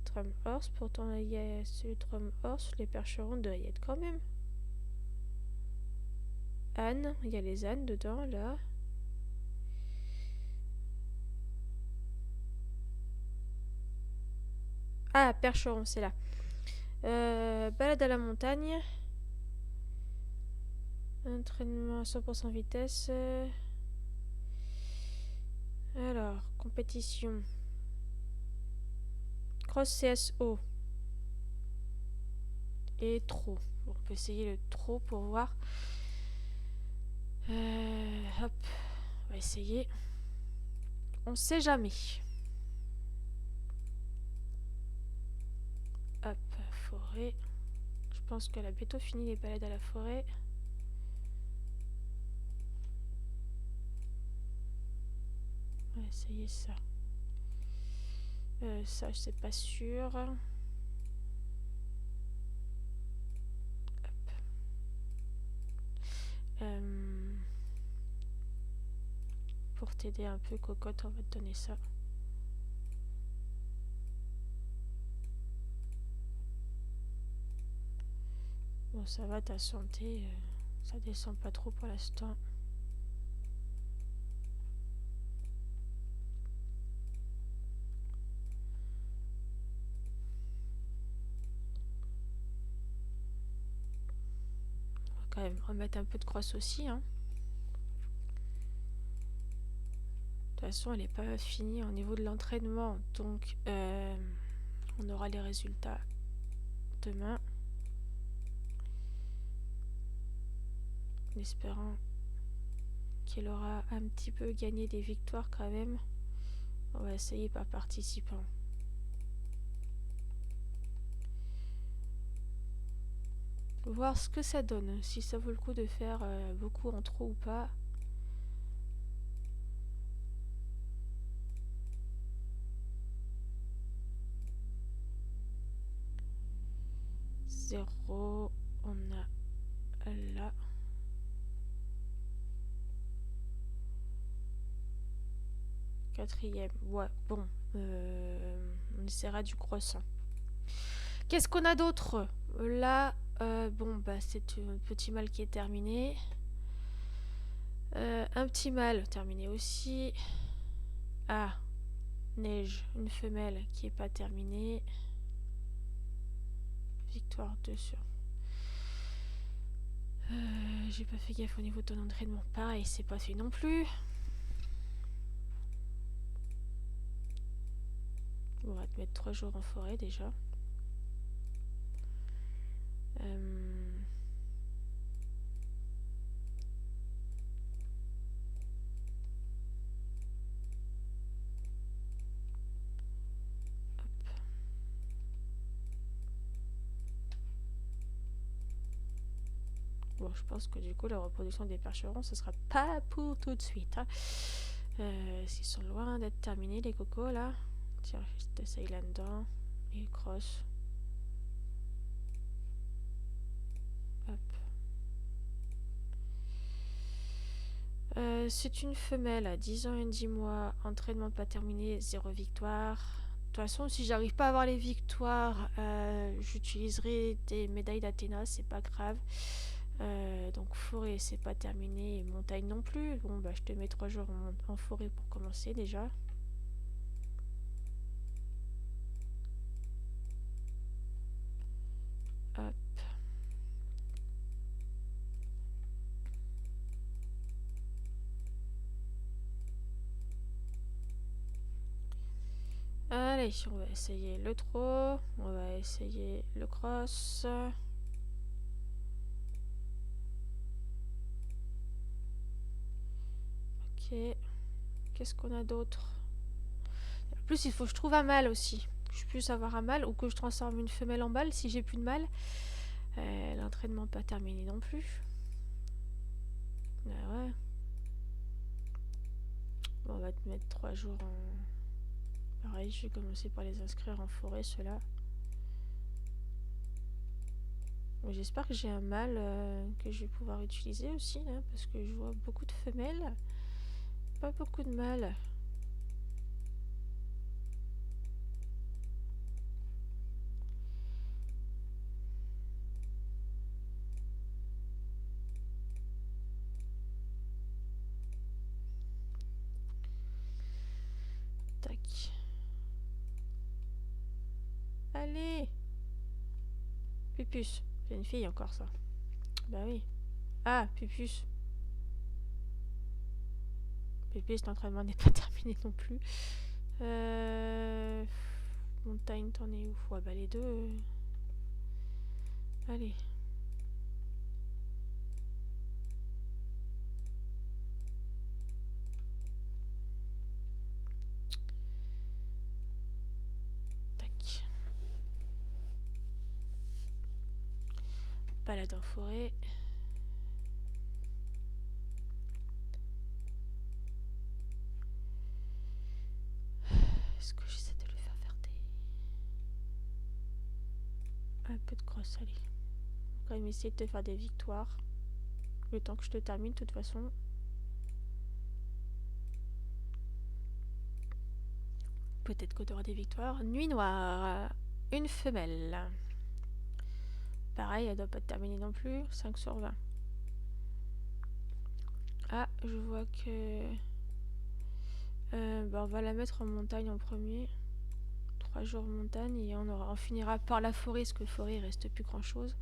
Trum Horse, pourtant, il y a celui Trum Horse. Les percherons doivent y être quand même. Âne, il y a les ânes dedans, là. Ah, percheron, c'est là. Balade à la montagne. Entraînement à 100% vitesse. Alors, compétition. Cross CSO. Et trop. Bon, on peut essayer le trop pour voir. Hop. On va essayer. On sait jamais. Hop, forêt. Je pense qu'elle a bientôt fini les balades à la forêt. On va essayer ça. Ça, je sais pas sûr. Hop. Pour t'aider un peu, cocotte, on va te donner ça. Bon, ça va, ta santé, ça descend pas trop pour l'instant. On va quand même remettre un peu de crosse aussi, hein. De toute façon, elle n'est pas finie au niveau de l'entraînement, donc on aura les résultats demain. En espérant qu'elle aura un petit peu gagné des victoires quand même. On va essayer par participant. Voir ce que ça donne, si ça vaut le coup de faire beaucoup en trop ou pas. Zéro, on a là. Quatrième, ouais, bon, on essaiera du croissant. Qu'est-ce qu'on a d'autre? Là, bon, bah c'est un petit mâle qui est terminé. Un petit mâle terminé aussi. Ah, neige, une femelle qui est pas terminée. Victoire 2 sur. J'ai pas fait gaffe au niveau de ton entraînement. Pareil, c'est pas fait non plus. On va te mettre 3 jours en forêt déjà. Bon, je pense que du coup, la reproduction des percherons, ce sera pas pour tout de suite. Hein. S'ils sont loin d'être terminés, les cocos, là. Tiens, je t'essaye là-dedans. Et cross. Hop. C'est une femelle à 10 ans et 10 mois. Entraînement pas terminé, 0 victoire. toute façon, si j'arrive pas à avoir les victoires, j'utiliserai des médailles d'Athéna, c'est pas grave. Donc forêt, c'est pas terminé, et montagne non plus. Bon, bah je te mets 3 jours en forêt pour commencer déjà. Hop. Allez, on va essayer le trot, on va essayer le cross. Ok, qu'est-ce qu'on a d'autre? En plus, il faut que je trouve un mâle aussi. Que je puisse avoir un mâle ou que je transforme une femelle en mâle si j'ai plus de mâle. L'entraînement pas terminé non plus. Ouais. Bon, on va te mettre 3 jours en... Pareil, je vais commencer par les inscrire en forêt, ceux-là. Bon, j'espère que j'ai un mâle que je vais pouvoir utiliser aussi, là, parce que je vois beaucoup de femelles. Pas beaucoup de mâles. Tac. Allez! Pupus. C'est une fille encore, ça. Bah oui. Ah, Pupus. Pupus, l'entraînement n'est pas terminé non plus. Montagne, t'en es où? Ouais, bah les deux. Allez. Tac. Balade en forêt. Est-ce que j'essaie de le faire un peu de crosse, allez. On va quand même essayer de te faire des victoires. Le temps que je te termine, de toute façon. Peut-être que tu auras des victoires. Nuit noire. Une femelle. Pareil, elle doit pas te terminer non plus. 5 sur 20. Ah, je vois que... on va la mettre en montagne en premier. 3 jours montagne et on finira par la forêt, parce que forêt il reste plus grand chose.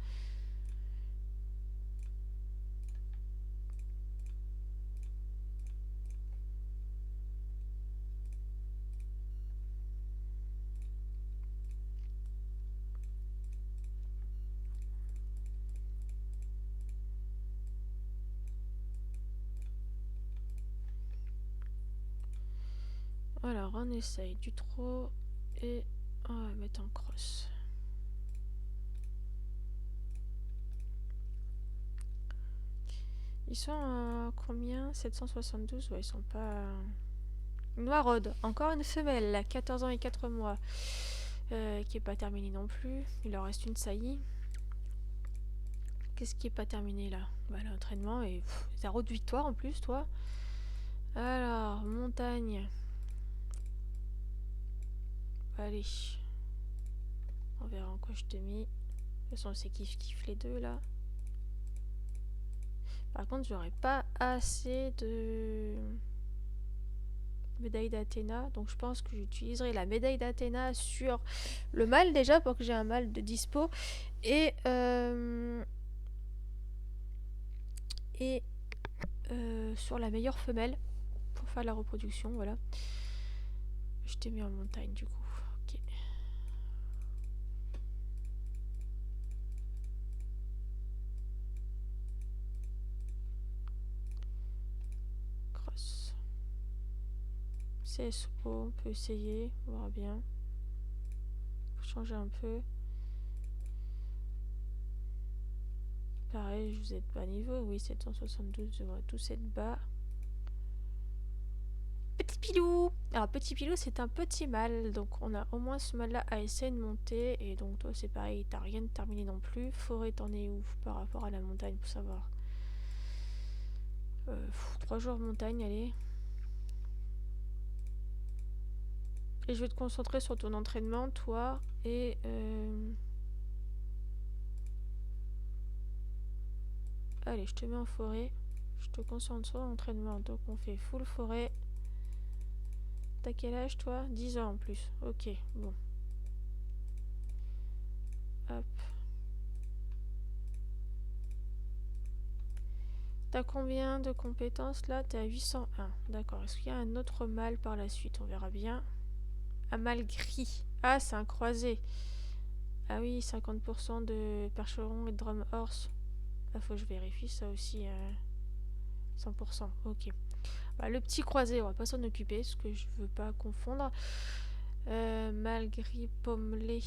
Alors on essaye du trot et on va mettre en crosse. Ils sont à combien? 772. Ouais, ils sont pas... Noiraude, encore une femelle, 14 ans et 4 mois, qui est pas terminée non plus. Il leur reste une saillie. Qu'est-ce qui est pas terminé là? Bah l'entraînement et 0 de victoire en plus, toi. Alors, montagne. Allez. On verra en quoi je te mets. De toute façon, c'est kiff les deux là. Par contre, j'aurais pas assez de médaille d'Athéna. Donc je pense que j'utiliserai la médaille d'Athéna sur le mâle déjà pour que j'ai un mâle de dispo. Et sur la meilleure femelle pour faire la reproduction. Voilà. Je t'ai mis en montagne du coup. Ok. Cross. CSO, on peut essayer. On verra bien. Faut changer un peu. Pareil, vous êtes bas niveau. Oui, 772, je devrais tous être bas. Petit pilou. Alors petit pilou c'est un petit mâle, donc on a au moins ce mâle là à essayer de monter. Et donc toi c'est pareil, t'as rien de terminé non plus. Forêt t'en es où par rapport à la montagne pour savoir? 3 jours montagne, allez. Et je vais te concentrer sur ton entraînement, toi, et... Allez, je te mets en forêt. Je te concentre sur l'entraînement. Donc on fait full forêt. T'as quel âge, toi? 10 ans en plus. Ok, bon. Hop. T'as combien de compétences là? T'es à 801. D'accord. Est-ce qu'il y a un autre mâle par la suite? On verra bien. Un mâle gris. Ah, c'est un croisé. Ah oui, 50% de percheron et de drum horse. Là, faut que je vérifie ça aussi. 100%. Ok. Bah, le petit croisé, on va pas s'en occuper parce que je veux pas confondre. Mâle gris pommelé.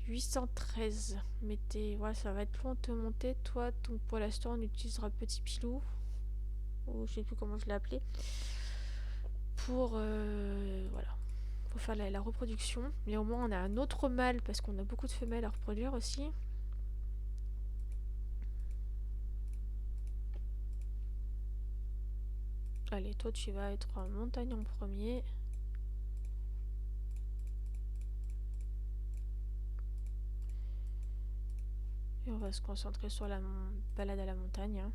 813. Mettez. Ouais, ça va être long de te monter. Toi, donc pour l'instant, on utilisera petit pilou. Ou je sais plus comment je l'ai appelé. Pour. Voilà. Pour faire la reproduction. Mais au moins, on a un autre mâle parce qu'on a beaucoup de femelles à reproduire aussi. Allez, toi, tu vas être en montagne en premier. Et on va se concentrer sur la balade à la montagne. Hein.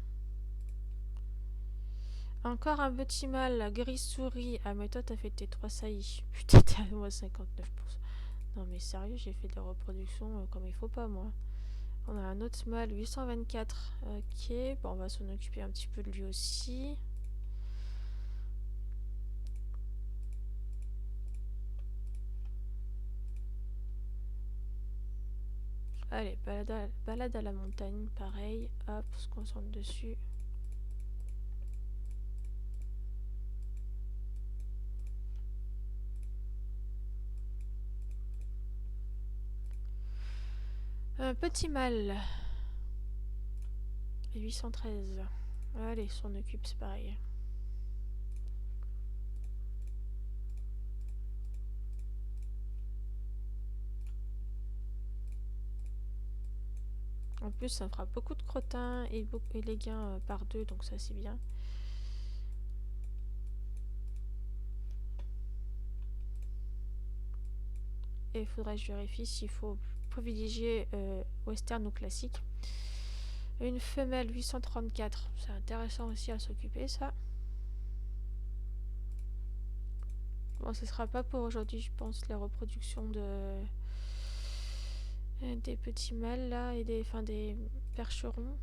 Encore un petit mâle, gris souris. Ah, mais toi, t'as fait tes 3 saillies. Putain, t'es à moi 59%. Non, mais sérieux, j'ai fait des reproductions comme il faut pas, moi. On a un autre mâle, 824. Ok, bon, on va s'en occuper un petit peu de lui aussi. Allez, balade à la montagne, pareil. Hop, on se concentre dessus. Petit mâle. 813. Allez, s'en occupe, c'est pareil. En plus, ça fera beaucoup de crottins et les gains par 2, donc ça c'est bien. Et il faudrait que je vérifie s'il faut privilégier western ou classique. Une femelle 834, c'est intéressant aussi à s'occuper ça. Bon, ce sera pas pour aujourd'hui, je pense, les reproductions des petits mâles là et des percherons.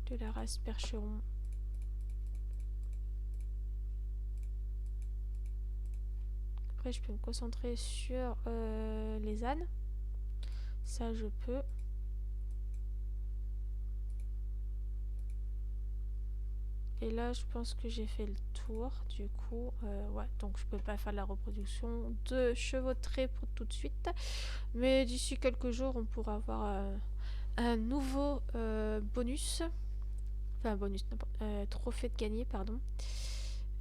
De la race percheron. Après, je peux me concentrer sur les ânes. Ça, je peux. Et là, je pense que j'ai fait le tour. Du coup, ouais, donc je peux pas faire la reproduction de chevaux de trait pour tout de suite. Mais d'ici quelques jours, on pourra avoir un nouveau bonus. Enfin, bonus, trophée de gagner, pardon.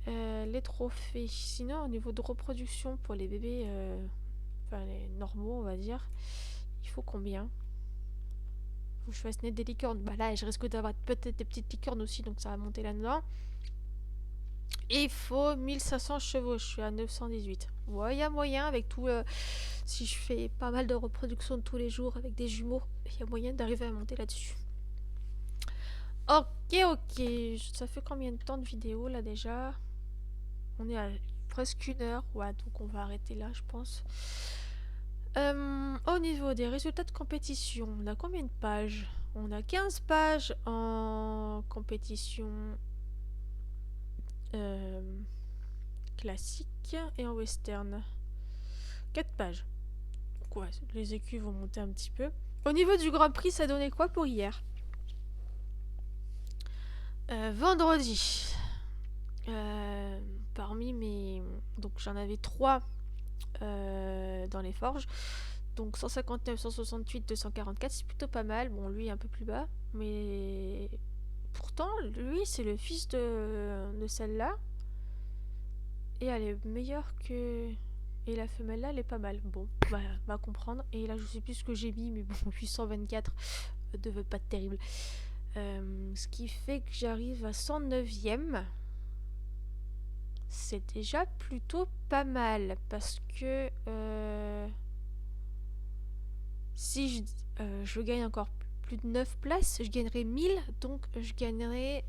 Les trophées. Sinon, au niveau de reproduction pour les bébés, enfin les normaux, on va dire, il faut combien? Faut que je fasse naître des licornes. Bah là, je risque d'avoir peut-être des petites licornes aussi, donc ça va monter là-dedans. Et il faut 1500 chevaux, je suis à 918. Ouais, il y a moyen avec tout. Si je fais pas mal de reproduction de tous les jours avec des jumeaux, il y a moyen d'arriver à monter là-dessus. Ok. Ça fait combien de temps de vidéo là déjà? On est à presque 1 heure. Ouais, donc on va arrêter là, je pense. Au niveau des résultats de compétition, on a combien de pages? On a 15 pages en compétition classique et en western. 4 pages. Donc ouais, les écus vont monter un petit peu. Au niveau du Grand Prix, ça donnait quoi pour hier? Vendredi. Parmi mes... Donc j'en avais 3 dans les forges. Donc 159, 168, 244, c'est plutôt pas mal. Bon, lui un peu plus bas. Mais pourtant, lui, c'est le fils de celle-là. Et elle est meilleure que... Et la femelle là, elle est pas mal. Bon, bah, va comprendre. Et là, je sais plus ce que j'ai mis, mais bon, 824 devait pas être terrible. Ce qui fait que j'arrive à 109e. c'est déjà plutôt pas mal parce que si je gagne encore plus de 9 places, je gagnerai 1000, donc je gagnerai...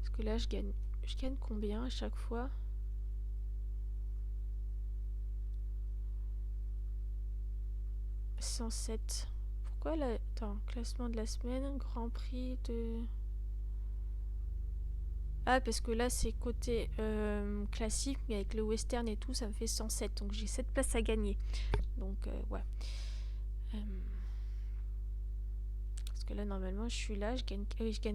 parce que là, je gagne combien à chaque fois? « 107. Pourquoi là? Attends, classement de la semaine, Grand Prix de... Ah, parce que là, c'est côté classique, mais avec le western et tout, ça me fait 107. Donc j'ai 7 places à gagner. Donc, ouais. Parce que là, normalement, je suis là, je gagne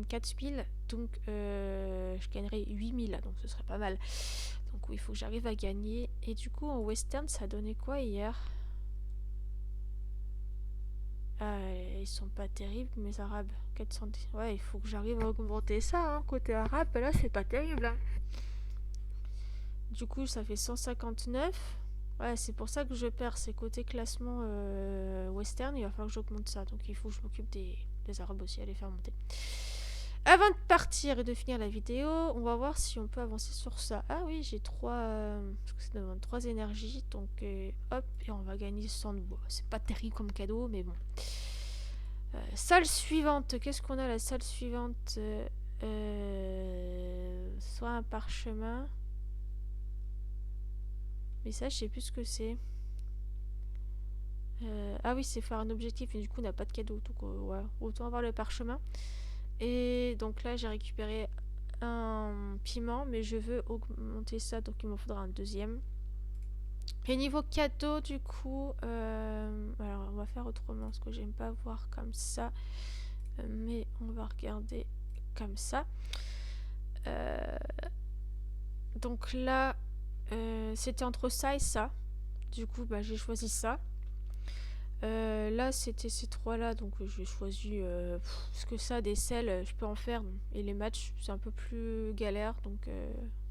4000. Donc, je gagnerai 8000. Donc, ce serait pas mal. Donc, oui, il faut que j'arrive à gagner. Et du coup, en western, ça donnait quoi hier? Ah, ils sont pas terribles, mes arabes. 410. Ouais, il faut que j'arrive à augmenter ça. Hein. Côté arabe, là, c'est pas terrible. Hein. Du coup, ça fait 159. Ouais, c'est pour ça que je perds. C'est côté classement western. Il va falloir que j'augmente ça. Donc, il faut que je m'occupe des arabes aussi à les faire monter. Avant de partir et de finir la vidéo, on va voir si on peut avancer sur ça. Ah oui, j'ai 3... parce que ça demande 3 énergies. Donc, hop, et on va gagner 100 de bois. C'est pas terrible comme cadeau, mais bon. Salle suivante. Qu'est-ce qu'on a la salle suivante? Soit un parchemin. Mais ça, je sais plus ce que c'est. Ah oui, c'est faire un objectif et du coup, on n'a pas de cadeau. Donc, ouais, autant avoir le parchemin. Et donc là, j'ai récupéré un piment, mais je veux augmenter ça, donc il me faudra un deuxième. Et niveau cadeau, du coup, alors on va faire autrement, parce que j'aime pas voir comme ça. Mais on va regarder comme ça. Donc là, c'était entre ça et ça. Du coup, bah, j'ai choisi ça. Là, c'était ces trois-là, donc j'ai choisi... parce que ça, des selles, je peux en faire. Et les matchs, c'est un peu plus galère, donc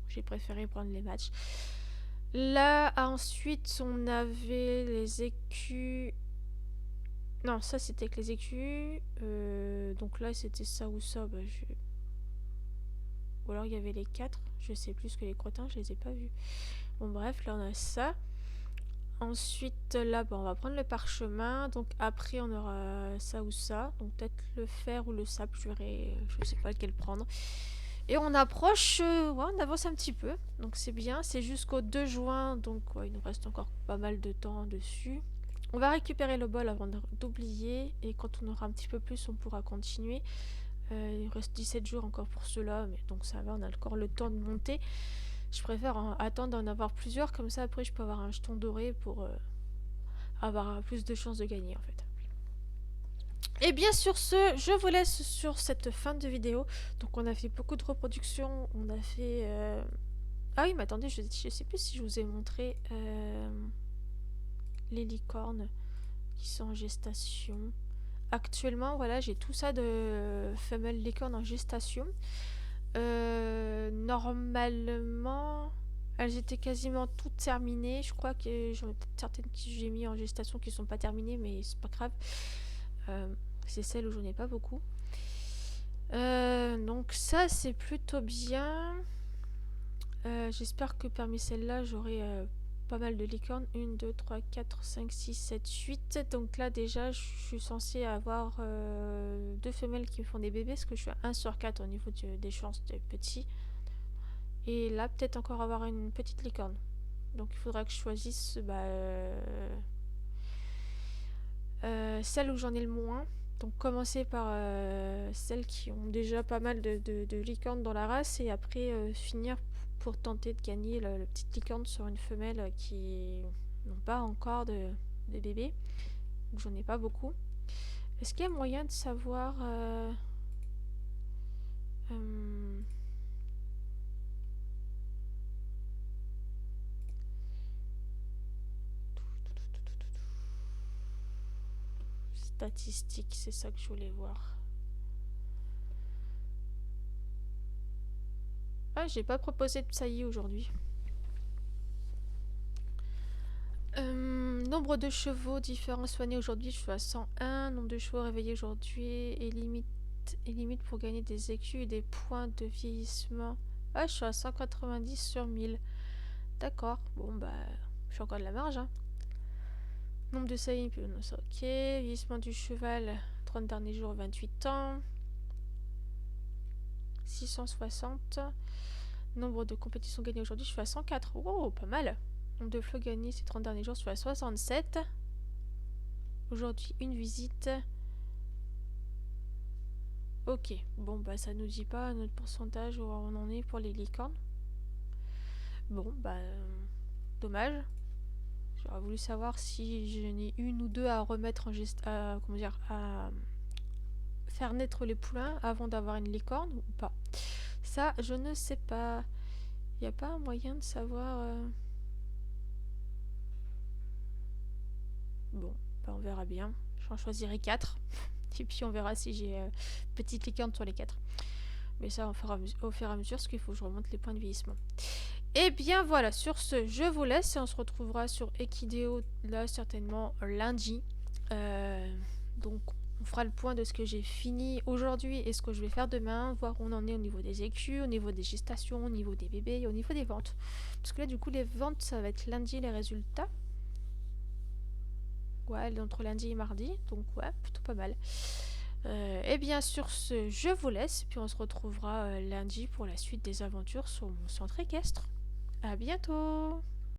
j'ai préféré prendre les matchs. Là, ensuite, on avait les écus... Non, ça, c'était avec les écus. Donc là, c'était ça ou ça. Bah, ou alors, il y avait les 4. Je sais plus que les crottins, je les ai pas vus. Bon, bref, là, on a ça. Ensuite, là, bon, on va prendre le parchemin. Donc, après, on aura ça ou ça. Donc, peut-être le fer ou le sable. Je sais pas lequel prendre. Et on approche, ouais, on avance un petit peu. Donc, c'est bien. C'est jusqu'au 2 juin. Donc, ouais, il nous reste encore pas mal de temps dessus. On va récupérer le bol avant d'oublier. Et quand on aura un petit peu plus, on pourra continuer. Il reste 17 jours encore pour cela. Mais donc, ça va, on a encore le temps de monter. Je préfère attendre d'en avoir plusieurs, comme ça après je peux avoir un jeton doré pour avoir plus de chances de gagner en fait. Et bien sur ce, je vous laisse sur cette fin de vidéo. Donc on a fait beaucoup de reproductions, on a fait... Ah oui mais attendez, je sais plus si je vous ai montré les licornes qui sont en gestation. Actuellement voilà, j'ai tout ça de femelles licornes en gestation. Normalement, elles étaient quasiment toutes terminées. Je crois que j'en ai peut-être certaines que j'ai mis en gestation qui sont pas terminées, mais c'est pas grave. C'est celles où j'en ai pas beaucoup. Donc ça, c'est plutôt bien. J'espère que parmi celles-là, j'aurai pas mal de licornes. 1, 2, 3, 4, 5, 6, 7, 8. Donc là, déjà, je suis censée avoir 2 femelles qui me font des bébés, parce que je suis à 1 sur 4 au niveau des chances de petits. Et là, peut-être encore avoir une petite licorne. Donc il faudra que je choisisse celle où j'en ai le moins. Donc commencer par celles qui ont déjà pas mal de licornes dans la race, et après finir pour tenter de gagner la petite licorne sur une femelle qui n'ont pas encore de bébé. Donc j'en ai pas beaucoup. Est-ce qu'il y a moyen de savoir... statistiques, c'est ça que je voulais voir. Ah, j'ai pas proposé de saillie aujourd'hui. Nombre de chevaux différents soignés aujourd'hui, je suis à 101. Nombre de chevaux réveillés aujourd'hui et limite pour gagner des écus et des points de vieillissement Ah, je suis à 190 sur 1000. D'accord. Bon, bah, je suis encore de la marge, hein. Nombre de saillies, non, c'est ok. Vieillissement du cheval, 30 derniers jours, 28 ans. 660. Nombre de compétitions gagnées aujourd'hui, je suis à 104. Oh, pas mal. Nombre de flots gagnés ces 30 derniers jours, je suis à 67. Aujourd'hui, une visite. Ok, bon, bah ça nous dit pas notre pourcentage où on en est pour les licornes. Bon, bah, dommage. J'aurais voulu savoir si j'en ai une ou deux à remettre en geste, comment dire, à faire naître les poulains avant d'avoir une licorne ou pas. Ça, je ne sais pas. Il n'y a pas un moyen de savoir. Bon, bah on verra bien. J'en choisirai 4. Et puis on verra si j'ai petite licorne sur les 4. Mais ça, on fera au fur et à mesure, parce qu'il faut que je remonte les points de vieillissement. Et bien voilà, sur ce, je vous laisse et on se retrouvera sur Equideo, là, certainement lundi. Donc, on fera le point de ce que j'ai fini aujourd'hui et ce que je vais faire demain, voir où on en est au niveau des écus, au niveau des gestations, au niveau des bébés et au niveau des ventes. Parce que là, du coup, les ventes, ça va être lundi les résultats. Ouais, entre lundi et mardi, donc ouais, plutôt pas mal. Et bien sur ce, je vous laisse, puis on se retrouvera lundi pour la suite des aventures sur mon centre équestre. À bientôt!